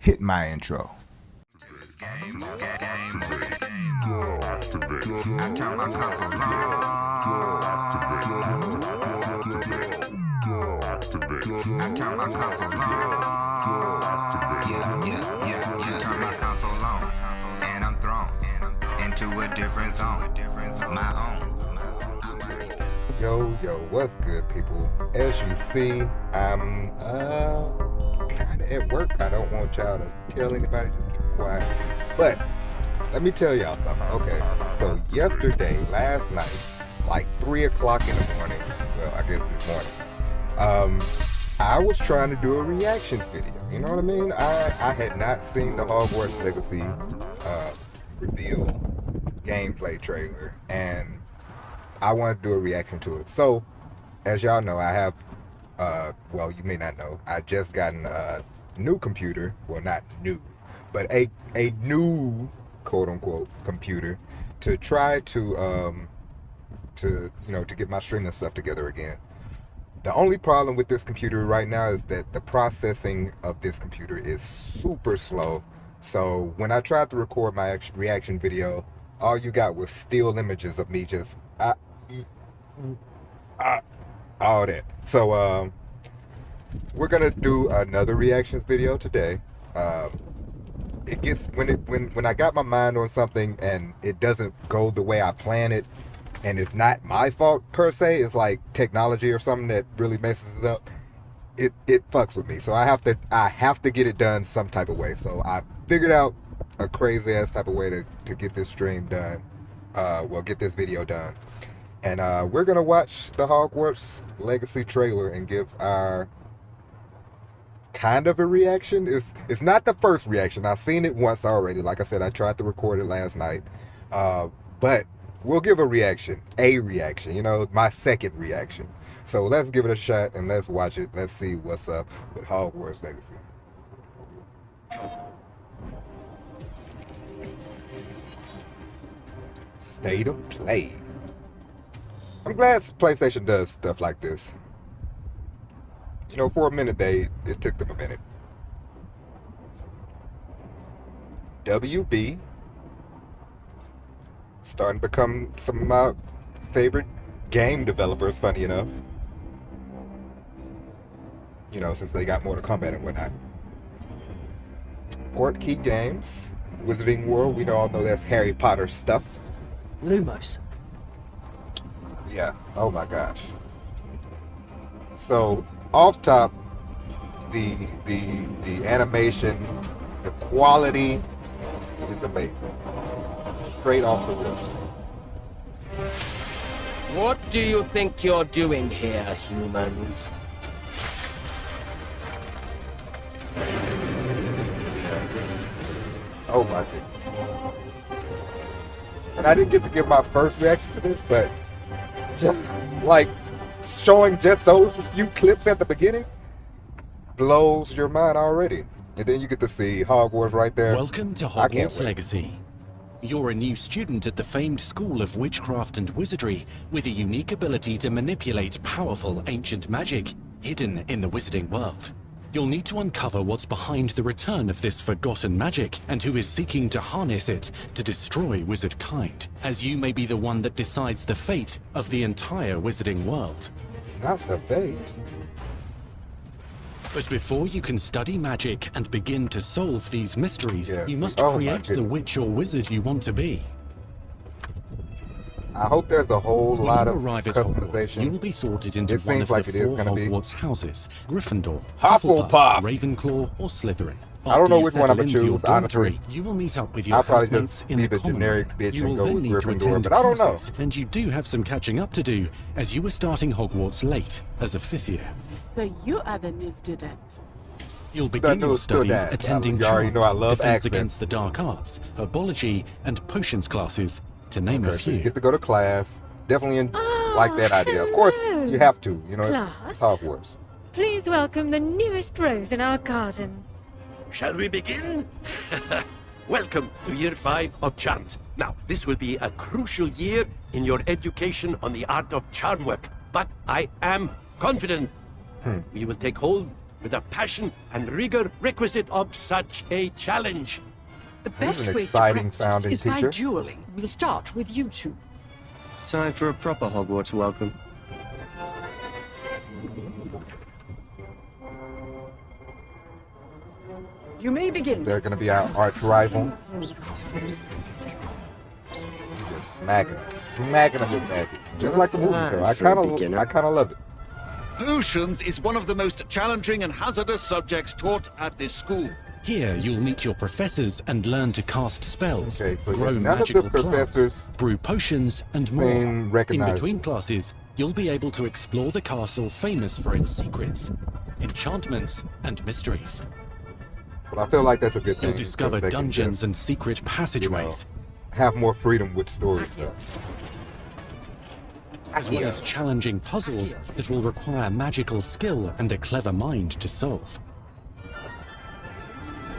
hit my intro. And I'm thrown into a different zone, my own. Yo, what's good, people? As you see, I'm kind of at work. I don't want y'all to tell anybody, just keep quiet. But let me tell y'all something. Okay, so last night, like 3 o'clock in the morning, well, I guess this morning, I was trying to do a reaction video. You know what I mean? I had not seen the Hogwarts Legacy reveal gameplay trailer, and I wanted to do a reaction to it. So, as y'all know, I have, well, you may not know, I just gotten a new computer. Well, not new, but a new, quote-unquote, computer to try to get my streaming stuff together again. The only problem with this computer right now is that the processing of this computer is super slow. So when I tried to record my reaction video, all you got was still images of me just all that. So we're gonna do another reactions video today. It gets when I got my mind on something and it doesn't go the way I plan it, and it's not my fault per se, it's like technology or something that really messes it up. It fucks with me, so I have to get it done some type of way. So I figured out a crazy ass type of way to get this stream done. Get this video done, and we're gonna watch the Hogwarts Legacy trailer and give our kind of a reaction. It's not the first reaction. I've seen it once already. Like I said, I tried to record it last night, but we'll give a reaction, my second reaction. So let's give it a shot and let's watch it. Let's see what's up with Hogwarts Legacy. State of play. I'm glad PlayStation does stuff like this. For a minute it took them a minute. WB starting to become some of my favorite game developers, funny enough. Since they got Mortal Kombat and whatnot. Portkey Games, Wizarding World, we all know that's Harry Potter stuff. Lumos. Yeah, oh my gosh. So, off top, the animation, the quality is amazing. Straight off the rip. What do you think you're doing here, humans? Oh my goodness. And I didn't get to give my first reaction to this, but just like showing just those few clips at the beginning blows your mind already. And then you get to see Hogwarts right there. Welcome to Hogwarts Legacy. You're a new student at the famed School of Witchcraft and Wizardry with a unique ability to manipulate powerful ancient magic hidden in the wizarding world. You'll need to uncover what's behind the return of this forgotten magic and who is seeking to harness it to destroy wizard kind, as you may be the one that decides the fate of the entire wizarding world. Not the fate. But before you can study magic and begin to solve these mysteries, Yes. you must Oh my create the goodness. witch or wizard you want to be. I hope there's a whole lot When of you arrive at Hogwarts, customization. you will be sorted into It one seems of like the it is 4 gonna be. Hogwarts houses: Gryffindor, Hufflepuff. Ravenclaw, or Slytherin. I don't After know you which one settle I'ma into your choose, honestly. dormitory, you will meet up with your I'll probably housemates just in be the the common generic room. bitch You and will go then with need to Gryffindor, attend but I don't know. classes, and you do have some catching up to do, as you were starting Hogwarts late as a 5th year. So you are the new student. You'll begin new your studies student. attending You already know I love defense accents. against the dark arts, herbology, and potions classes, to name a Okay, so you few. get to go to class. Definitely like that idea. Of course, you have to. It's Hogwarts. Please welcome the newest rose in our garden. Shall we begin? Welcome to year 5 of charms. Now, this will be a crucial year in your education on the art of charm work, but I am confident we will take hold with the passion and rigor requisite of such a challenge. The He's best an way to exciting practice sounding is by teacher. dueling. We'll start with you two. Time for a proper Hogwarts welcome. You may begin. They're gonna be our arch rival. Just smacking them with magic, just like the movies. Though I For a kind of beginner. love it. Potions is one of the most challenging and hazardous subjects taught at this school. Here, you'll meet your professors and learn to cast spells, Okay, so grow none of the magical professors plants, brew potions, and more. seem In recognizable. between classes, you'll be able to explore the castle famous for its secrets, enchantments, and mysteries. But I feel like that's a good thing. You'll discover because they can dungeons just, and secret passageways, have more freedom with story stuff. as well as challenging puzzles that will require magical skill and a clever mind to solve.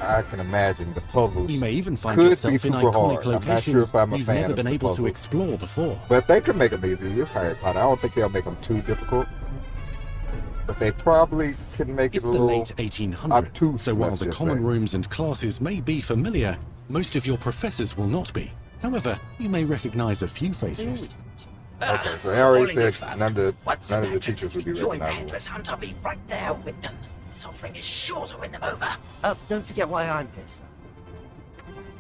I can imagine the puzzles. You may even find could yourself be in super iconic hard. I'm not sure locations if I'm a you've fan never of been the able to puzzles. explore before. But they could make them easy. It's Harry Potter. I don't think they'll make them too difficult. But they probably can make It's it a the little late 1800s, obtuse, so while let's the just common say. rooms and classes may be familiar, most of your professors will not be. However, you may recognize a few faces. Okay, so I already said none of the teachers would be Join the recognizable. Headless Hunt, I'll be right there with them. This offering is sure to win them over. Don't forget why I'm here, sir.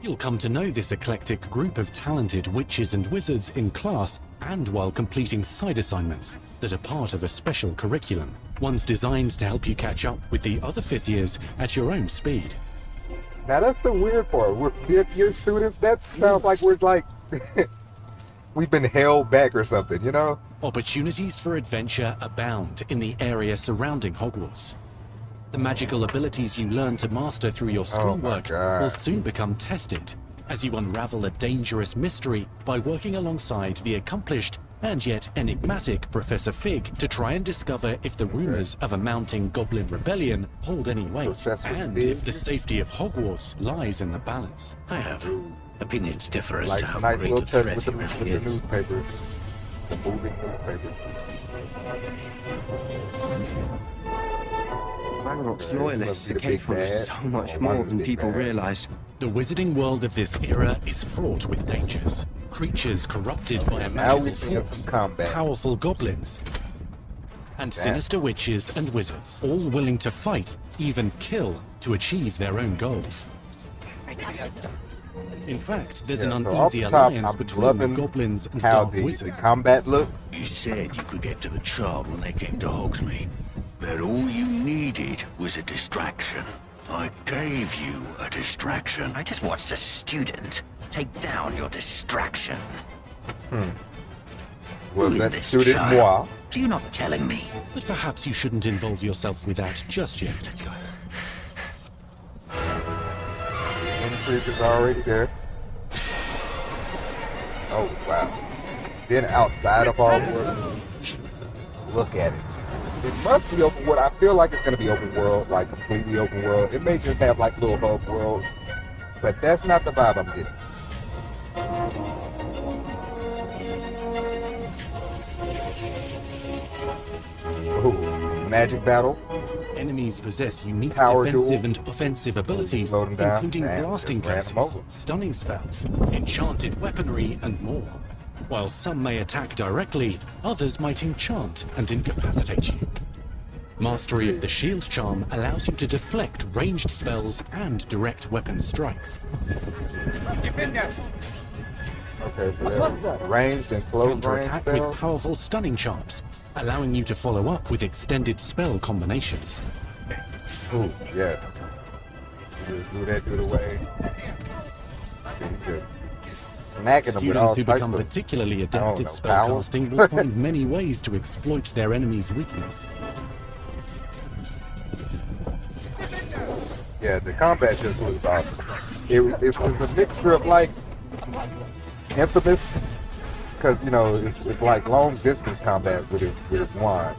You'll come to know this eclectic group of talented witches and wizards in class and while completing side assignments that are part of a special curriculum, ones designed to help you catch up with the other fifth years at your own speed. Now that's the weird part. We're fifth-year students. That sounds like we're like we've been held back or something, you know? Opportunities for adventure abound in the area surrounding Hogwarts. The magical abilities you learn to master through your schoolwork God. will soon become tested as you unravel a dangerous mystery by working alongside the accomplished and yet enigmatic Professor Fig to try and discover if the rumors of a mounting goblin rebellion hold any weight, Professor and Fig? if the safety of Hogwarts lies in the balance. I have opinions differ as Like to how nice great little a touch threat with he the really is. newspapers, the moving newspapers. Ranrock's Okay, loyalists must be the are capable big of bad, so much or one more of the than big people bads. realize. The wizarding world of this era is fraught with dangers. Creatures corrupted by a Now magical we see some force, combat. powerful goblins, and sinister witches and wizards, all willing to fight, even kill, to achieve their own goals. In fact, there's an Yeah, so off uneasy the top, alliance I'm between the loving goblins and how dark the wizards. combat looks. You said you could get to the child when they came to Hogsmeade, but all you needed was a distraction. I gave you a distraction. I just watched a student take down your distraction. Was Who is that this student child? moi? Do you not telling me? But perhaps you shouldn't involve yourself with that just yet. Let's go. Intrigue is already there. Oh wow. Then outside of Hogwarts, look at it. It must be open world. I feel like it's gonna be open world, like completely open world. It may just have like little hub worlds, but that's not the vibe I'm getting. Ooh, magic battle. Enemies possess unique Power defensive duel. and offensive abilities, Slow them down. including Damn, blasting just ran them curses, over. stunning spells, enchanted weaponry, and more. While some may attack directly, others might enchant and incapacitate you. Mastery of the shield charm allows you to deflect ranged spells and direct weapon strikes. Okay, so they're ranged and close range Counterattack with spells. powerful stunning charms, allowing you to follow up with extended spell combinations. Ooh, yes. Just do that, do the way. Just smacking them with all Students who types become of, particularly adept at know, power. spellcasting will find many ways to exploit their enemy's weakness. yeah, the combat just looks awesome. It's a mixture of like Infamous, because you know it's like long distance combat with his wand,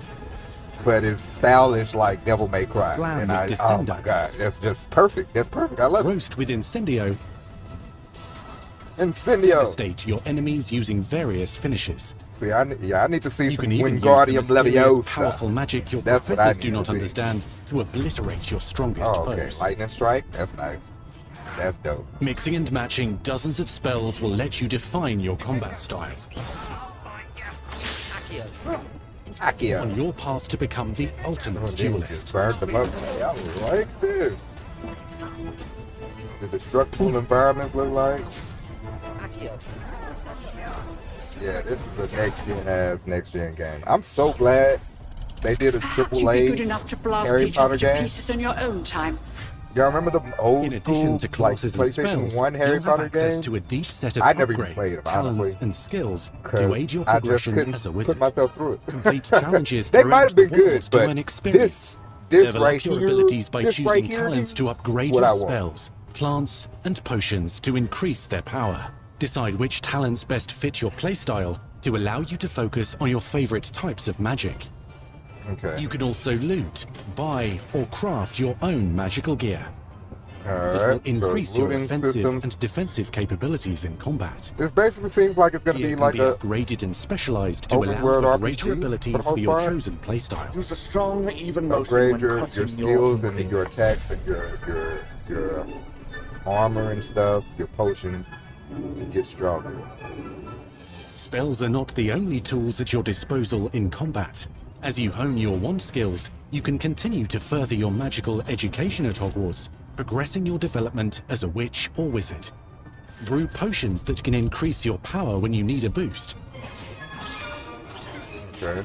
but it's stylish like Devil May Cry, Slam and with oh my Descendo. god, that's just perfect. That's perfect. I love it. Roast with Incendio, Incendio. devastate your enemies using various finishes. See, I need to see You some can even use the Wingardium mysterious, Leviosa. powerful magic your That's what I professors need do to not see. understand to obliterate your strongest Oh, okay. foes. Lightning strike. That's nice. That's dope. Mixing and matching dozens of spells will let you define your combat style. Akio. On your path to become the ultimate duelist. Just burned them up. Hey, I like this. The destructible environments look like. Yeah, this is a next gen game. I'm so glad they did a Perhaps you'd be good AAA enough to blast Harry each Potter other to game. pieces in your own time. Y'all remember the old In addition school, to like classes and PlayStation spells, 1 Harry you'll have Potter access games? to a deep set of I never even upgrades, played them, honestly, talents, and skills to 'cause aid your I just progression couldn't as a put wizard. myself through it. Complete challenges They throughout might have been the world good, to but an experience. this Level right up your here, abilities by this choosing right here, talents to upgrade what your I want. spells, plants, and potions to increase their power. Decide which talents best fit your playstyle to allow you to focus on your favorite types of magic. Okay. You can also loot, buy, or craft your own magical gear. That will Alright, increase so your looting offensive systems. and defensive capabilities in combat. This basically seems like it's going to Gear be can like be a upgraded and specialized to open allow world for RPG greater for abilities the for most your part. chosen playstyle. Use a strong, even motion upgrade when your crushing skills and your attacks and your armor and stuff, your potions, and get stronger. Spells are not the only tools at your disposal in combat. As you hone your wand skills, you can continue to further your magical education at Hogwarts, progressing your development as a witch or wizard. Brew potions that can increase your power when you need a boost. Okay.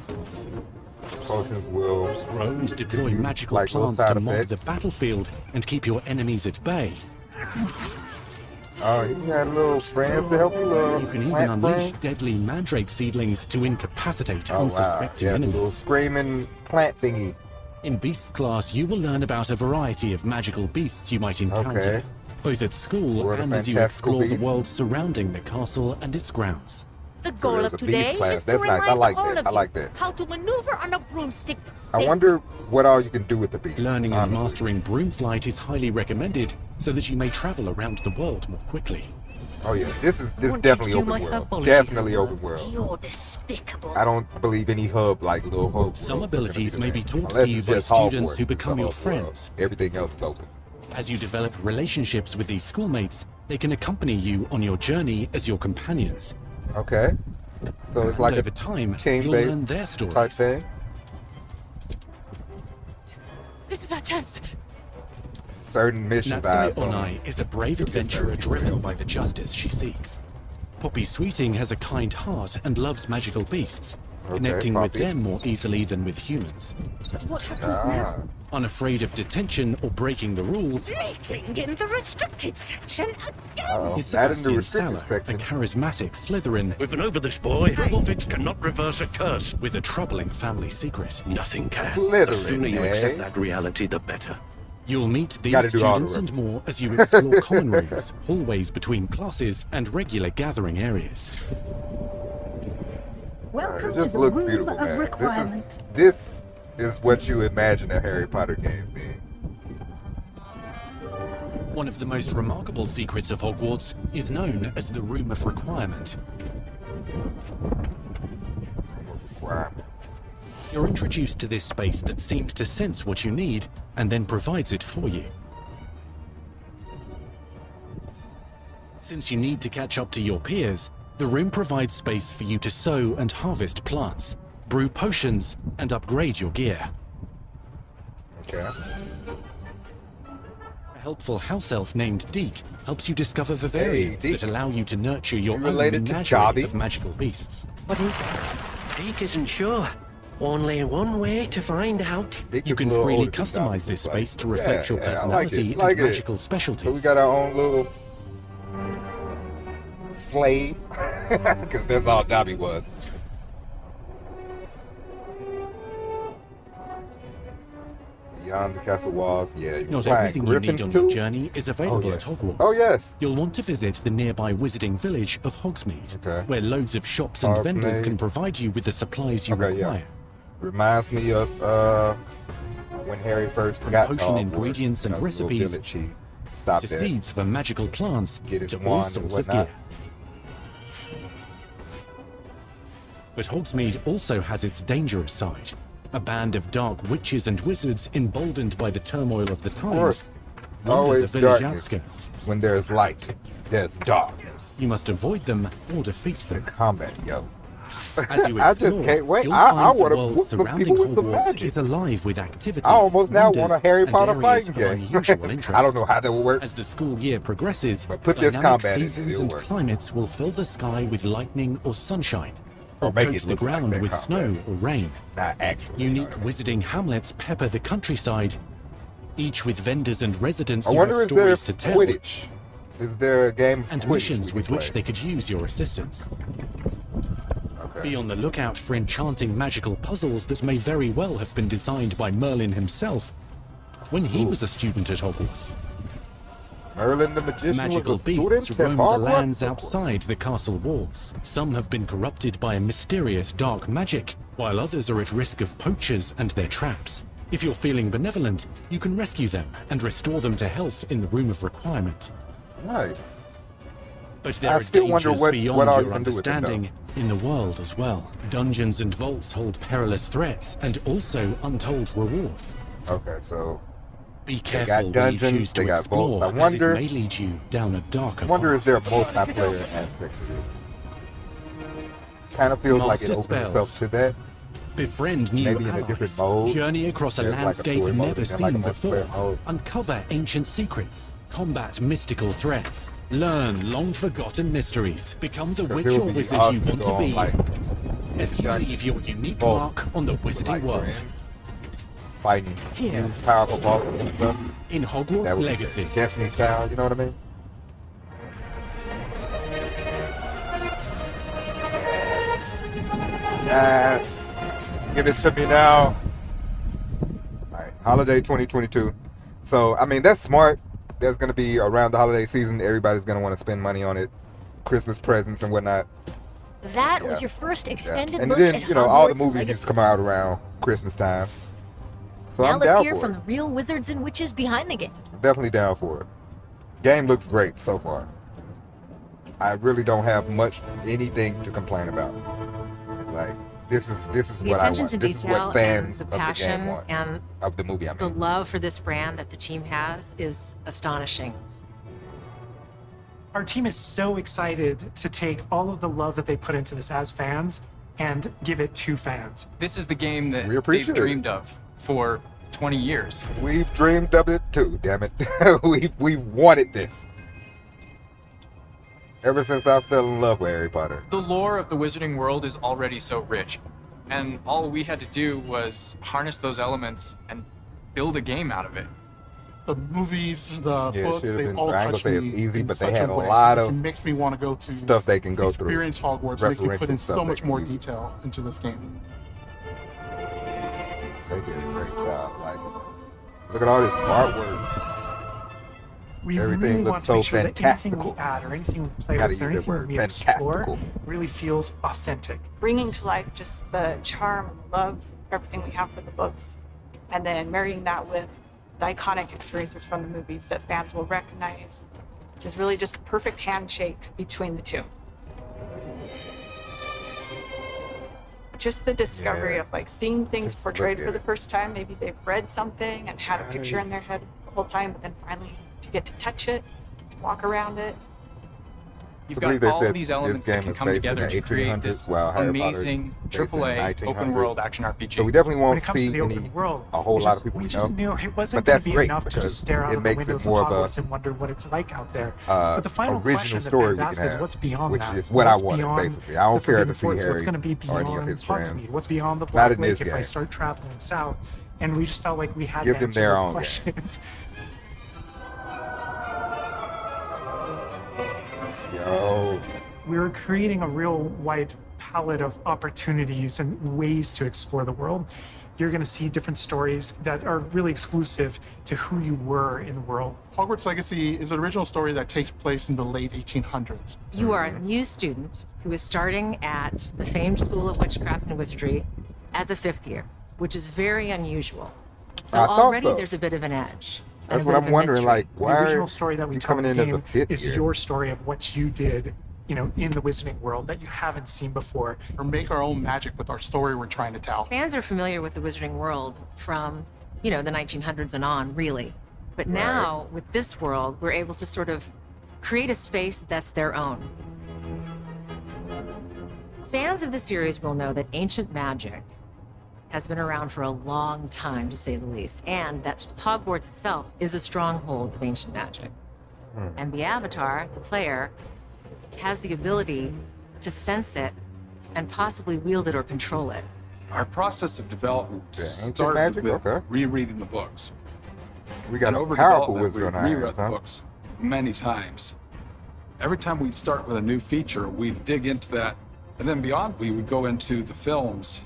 Potions will Grow and deploy magical like little plants to side mob the effects. battlefield and keep your enemies at bay. Oh, you got little friends to help you. You can even plant unleash friends? deadly mandrake seedlings to incapacitate Oh wow! unsuspecting Yeah, the little enemies. screaming plant thingy. In Beasts class, you will learn about a variety of magical beasts you might encounter, Okay. both at school What a and as you fantastical explore the beast. world surrounding the castle and its grounds. The So goal there's of a beast today class. is to That's nice. I remind like all that. of I you like that. how to maneuver on a broomstick I safely. wonder what all you can do with the beast. Learning and honestly. mastering broom flight is highly recommended so that you may travel around the world more quickly. Oh yeah, this Want you definitely to do open my world. herbology Definitely homework? open world. You're despicable. I don't believe any hub like little hub. Some worlds are gonna abilities the may be thing. taught to Unless you it's by just students Hogwarts who is the become your hub world. friends. Everything else is open. As you develop relationships with these schoolmates, they can accompany you on your journey as your companions. Okay. So it's like And over a time, you'll team-based learn their type stories. thing. This is our chance. Certain missions I Nathalie assume. Onai is a brave adventurer driven by the justice she seeks. Poppy Sweeting has a kind heart and loves magical beasts, Okay, connecting with Poppy. them more easily than with humans. What happens now? Unafraid of detention or breaking the rules, Sneaking in the restricted section again. Uh-oh. is Not in the Sebastian restricted Saller, a section. charismatic Slytherin With an over this boy, Hufflepuff cannot reverse a curse. with a troubling family secret. Nothing can. Slytherin, The sooner you eh? accept that reality, the better. You'll meet these Gotta do all the students and references. more as you explore common rooms, hallways between classes, and regular gathering areas. Welcome It just to the looks room beautiful, of man. requirement. This is what you imagine a Harry Potter game being. One of the most remarkable secrets of Hogwarts is known as the Room of Requirement. You're introduced to this space that seems to sense what you need and then provides it for you. Since you need to catch up to your peers, the room provides space for you to sow and harvest plants, brew potions, and upgrade your gear. Okay. A helpful house elf named Deke helps you discover vivariums Deke. that allow you to nurture your own Related to menagerie Chobby? of magical beasts. What is it? Deke isn't sure. Only one way to find out. You can freely customize this space to reflect your personality and magical So we specialties. got our own little slave, because that's all Dobby was. Beyond the castle walls, yeah. You can Not find everything you need griffins on too? your journey is available yes. at Hogwarts. Oh yes. You'll want to visit the nearby wizarding village of Hogsmeade, where loads of shops and vendors Hogsmeade. can provide you with the supplies you require. Reminds me of when Harry first got to potion Hogwarts, ingredients and you know, the little recipes, village he stopped to there. seeds for magical plants, Get his to all wand and sorts of whatnot. gear. But Hogsmeade also has its dangerous side. A band of dark witches and wizards emboldened by the turmoil of the Of times course, wander the always village darkness. outskirts. When there's light, there's darkness. You must avoid them or defeat The them. combat, yo. As you I explore, just can't wait. you'll I find the want to world whoop some surrounding people with some Hogwarts magic. is alive with activity. I almost now want a wonders, Harry and Potter areas fighting of game. unusual interest. I don't know how that will work. As the school year progresses, But put this dynamic combat in it, seasons it'll and work. climates will fill the sky with lightning or sunshine, Or or make coat it the look like ground that with combat. snow or rain. Not actually. Unique wizarding hamlets pepper the countryside, each with vendors and residents I who wonder have is there stories to tell, Quidditch? Is there a game of and Quidditch missions we with can which play? they could use your assistance. Okay. Be on the lookout for enchanting magical puzzles that may very well have been designed by Merlin himself when he was a student at Hogwarts. Merlin the Magician Magical was a student beasts at roam the Hogwarts? lands outside the castle walls. Some have been corrupted by a mysterious dark magic, while others are at risk of poachers and their traps. If you're feeling benevolent, you can rescue them and restore them to health in the Room of Requirement. Nice. But there I are still wonder dangers what beyond all you your can do with them, though. understanding in the world as well. Dungeons and vaults hold perilous threats and also untold rewards. Okay, so Be got careful when you dungeons, choose they to got explore, vaults. I as wonder- it may lead you down a darker I wonder path. is there a multiplayer aspect to this? Kind of feels like it Master opens spells. itself to that. Befriend new Maybe in a allies. different mode. Journey across a There's like a landscape story mode never and then like a seen before. multiplayer mode. Uncover ancient secrets. Combat mystical threats. Learn long-forgotten mysteries. Become the Because witch it or would be wizard awesome you to want go to on, be like, as you dungeons leave your unique both mark on the with, wizarding like, world. friends, fighting Here. huge, powerful bosses and stuff. In Hogwarts That would Legacy. be Destiny style, you know what I mean? Yes. Give it to me now. Alright, holiday 2022. So, I mean, that's smart. That's going to be around the holiday season. Everybody's going to want to spend money on it. Christmas presents and whatnot. That Yeah. was your first extended And look then, at you know, all the Hogwarts movies Legacy. used to come out around Christmas time. So Now I'm let's down hear for from it. the real wizards and witches behind the game. I'm definitely down for it. Game looks great so far. I really don't have anything to complain about. Like, this is The what I attention want. to This is detail what fans and the of the passion game want. and Of the movie, I the mean. love for this brand that the team has is astonishing. Our team is so excited to take all of the love that they put into this as fans and give it to fans. This is the game that We appreciate they've it. dreamed of for 20 years. We've dreamed of it too, damn it. we've wanted this. Ever since I fell in love with Harry Potter. The lore of the Wizarding world is already so rich, and all we had to do was harness those elements and build a game out of it. The movies, the Yeah, it books, should've they been- all I ain't gonna touch say me it's easy, in but they such had a way. lot It of makes me want to go to stuff they can go through. experience Hogwarts, makes me put in Referential stuff so they much can more use. detail into this game. They did a great job. Like, look at all this artwork. We Everything really looks want to so make sure that anything fantastical. we add or anything we play Gotta with or use that anything word, we explore fantastical. really feels authentic. Bringing to life just the charm and the love, everything we have for the books, and then marrying that with the iconic experiences from the movies that fans will recognize, is really just a perfect handshake between the two. Just the discovery Yeah. of like seeing things Just portrayed look for at the it. first time. Maybe they've read something and had a picture in their head the whole time, but then finally to get to touch it, walk around it. You've I believe got they all said of these elements this game that can is come based in together the to create 1800s, this while Harry Potter is amazing based in the AAA 1900s. open world action RPG. So we definitely When won't it comes see to the any open world, a whole we lot just- of people we we just know. knew it But wasn't going that's to be great enough to because just stare out it of the makes windows it more of of Hogwarts a and wonder what it's like out there. But the final original question that story fans we ask can is have, what's beyond which that? is what I What's wanted, beyond basically. I don't the care Forbidden to see Forest? Harry What's going to be or any beyond of his friends. Hogsmeade? What's beyond the Not Black in Lake this if I game. start traveling south? And we just felt like we had Give to them answer their those own game. questions. Yo. We're creating a real wide palette of opportunities and ways to explore the world. You're going to see different stories that are really exclusive to who you were in the world. Hogwarts Legacy is an original story that takes place in the late 1800s. You are a new student who is starting at the famed School of Witchcraft and Wizardry as a fifth year, which is very unusual. So I thought already so. there's a bit of an edge. That's and a what bit I'm of a wondering, mystery. like, why The are original story that we you tell coming in in the as a game fifth is year? your story of what you did in the Wizarding world that you haven't seen before. Or make our own magic with our story we're trying to tell. Fans are familiar with the Wizarding world from, the 1900s and on, really. But now, with this world, we're able to sort of create a space that's their own. Fans of the series will know that ancient magic has been around for a long time, to say the least, and that Hogwarts itself is a stronghold of ancient magic. And the Avatar, the player, has the ability to sense it and possibly wield it or control it. Our process of development ancient started magic? with Okay. rereading the books. We got And a over powerful development, wizard on we our reread hands, the huh? books many times. Every time we start with a new feature, we dig into that, and then beyond, we would go into the films.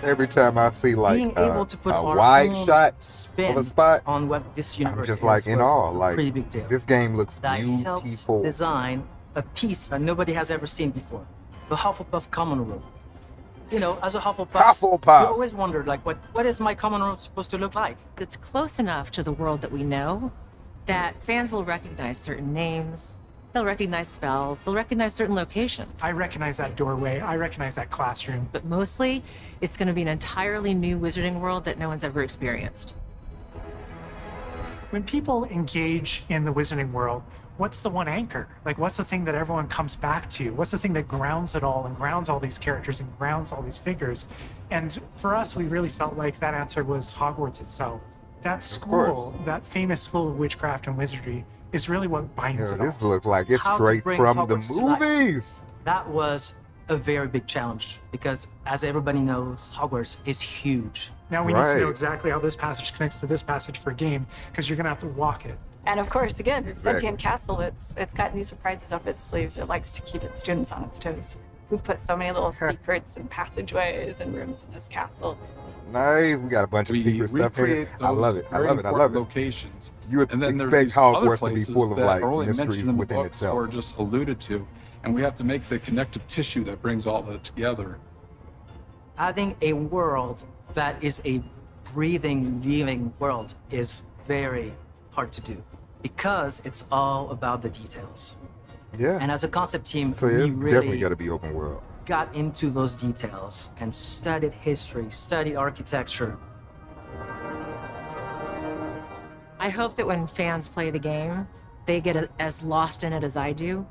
Every time I see like Being able to put a our wide own shot spin of a spot, on what this universe I'm just is like in was awe. a Like pretty big deal. this game looks That helped beautiful. design a piece that nobody has ever seen before. The Hufflepuff common room. As a Hufflepuff, you always wondered, like, what is my common room supposed to look like? It's close enough to the world that we know that fans will recognize certain names, they'll recognize spells, they'll recognize certain locations. I recognize that doorway. I recognize that classroom. But mostly, it's going to be an entirely new Wizarding world that no one's ever experienced. When people engage in the Wizarding world, what's the one anchor? Like, what's the thing that everyone comes back to? What's the thing that grounds it all and grounds all these characters and grounds all these figures? And for us, we really felt like that answer was Hogwarts itself. That school, that famous school of witchcraft and wizardry, is really what binds it all. This looks like it's How to straight bring from Hogwarts the to life. movies. That was a very big challenge because, as everybody knows, Hogwarts is huge. Now we need to know exactly how this passage connects to this passage for a game, because you're going to have to walk it. And of course, again, Exactly. Sentient Castle, it's got new surprises up its sleeves. It likes to keep its students on its toes. We've put so many little secrets and passageways and rooms in this castle. Nice. We got a bunch of secret stuff here. recreate I love those it. I very love it. I important love it. Locations. You would And then there's expect these other Hogwarts to be places full of that like are only mysteries mentioned in the within books itself. or just alluded to, and we have to make the connective tissue that brings all that together. Adding a world that is a breathing, living world is very hard to do because it's all about the details. Yeah. And as a concept team, So we it's definitely really got to be open world. got into those details and studied history, studied architecture. I hope that when fans play the game, they get as lost in it as I do.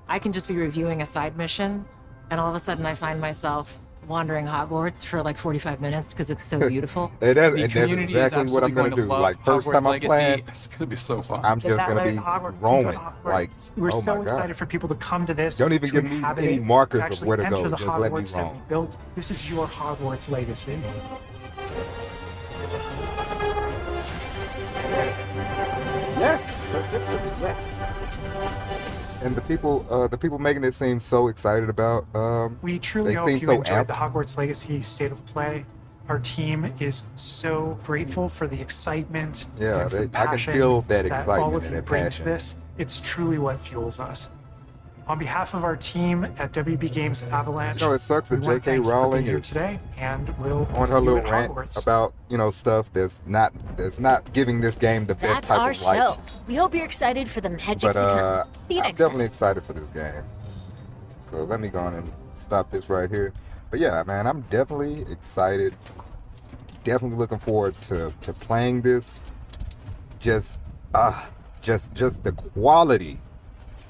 I can just be reviewing a side mission, and all of a sudden I find myself wandering Hogwarts for like 45 minutes because it's so beautiful. And that's The exactly community is what I'm going to absolutely do. love Like, first Hogwarts time I'm Legacy. playing, It's going to be so fun. I'm just that going to letter be to Hogwarts, roaming. to Hogwarts. Like, We're oh so my excited God. for people to come to this. Don't even to give me inhabit any it, markers to of actually where to enter go. the Just let me Hogwarts that roam. we built. This is your Hogwarts legacy. Yes. Let's get to it. Yes. And the people making it seem so excited about. We truly they hope seem you so enjoyed the amped. Hogwarts Legacy State of Play. Our team is so grateful for the excitement Yeah, and for the I can passion feel that all excitement of and you that bring passion. to this. It's truly what fuels us. On behalf of our team at WB Games Avalanche, You know, it sucks that we want to J.K. thank you for Rowling being here is today, and we'll on see her you little at rant Hogwarts. about stuff that's not giving this game the best That's type our of life. show. We hope you're excited for the magic But to come. See you I'm next time. definitely excited for this game. So let me go on and stop this right here. But yeah, man, I'm definitely excited. Definitely looking forward to playing this. Just the quality.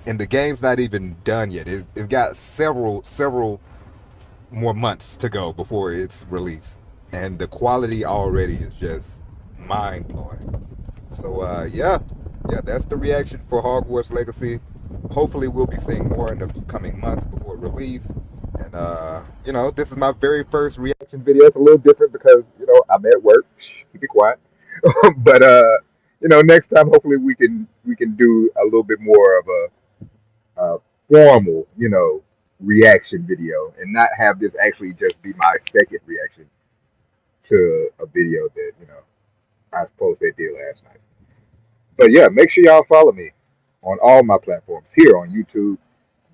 And the game's not even done yet. It's got several more months to go before it's released. And the quality already is just mind-blowing. So yeah, that's the reaction for Hogwarts Legacy. Hopefully we'll be seeing more in the coming months before release. And this is my very first reaction video. It's a little different because I'm at work. Shh, keep it quiet. But next time hopefully we can do a little bit more of a formal, reaction video and not have this actually just be my second reaction to a video that, I suppose they did last night. But yeah, make sure y'all follow me on all my platforms here on YouTube,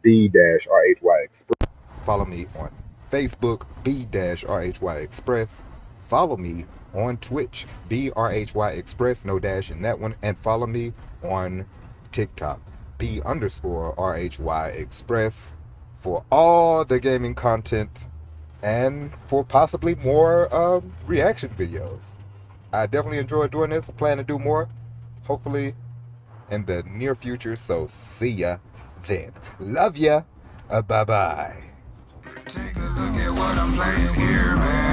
B-RHY Express. Follow me on Facebook, B-RHY Express. Follow me on Twitch, B-RHY Express, no dash in that one. And follow me on TikTok, B_RHY Express, for all the gaming content and for possibly more reaction videos. I definitely enjoy doing this. I plan to do more, hopefully in the near future. So see ya then. Love ya. Bye-bye. Take a look at what I'm playing here, man.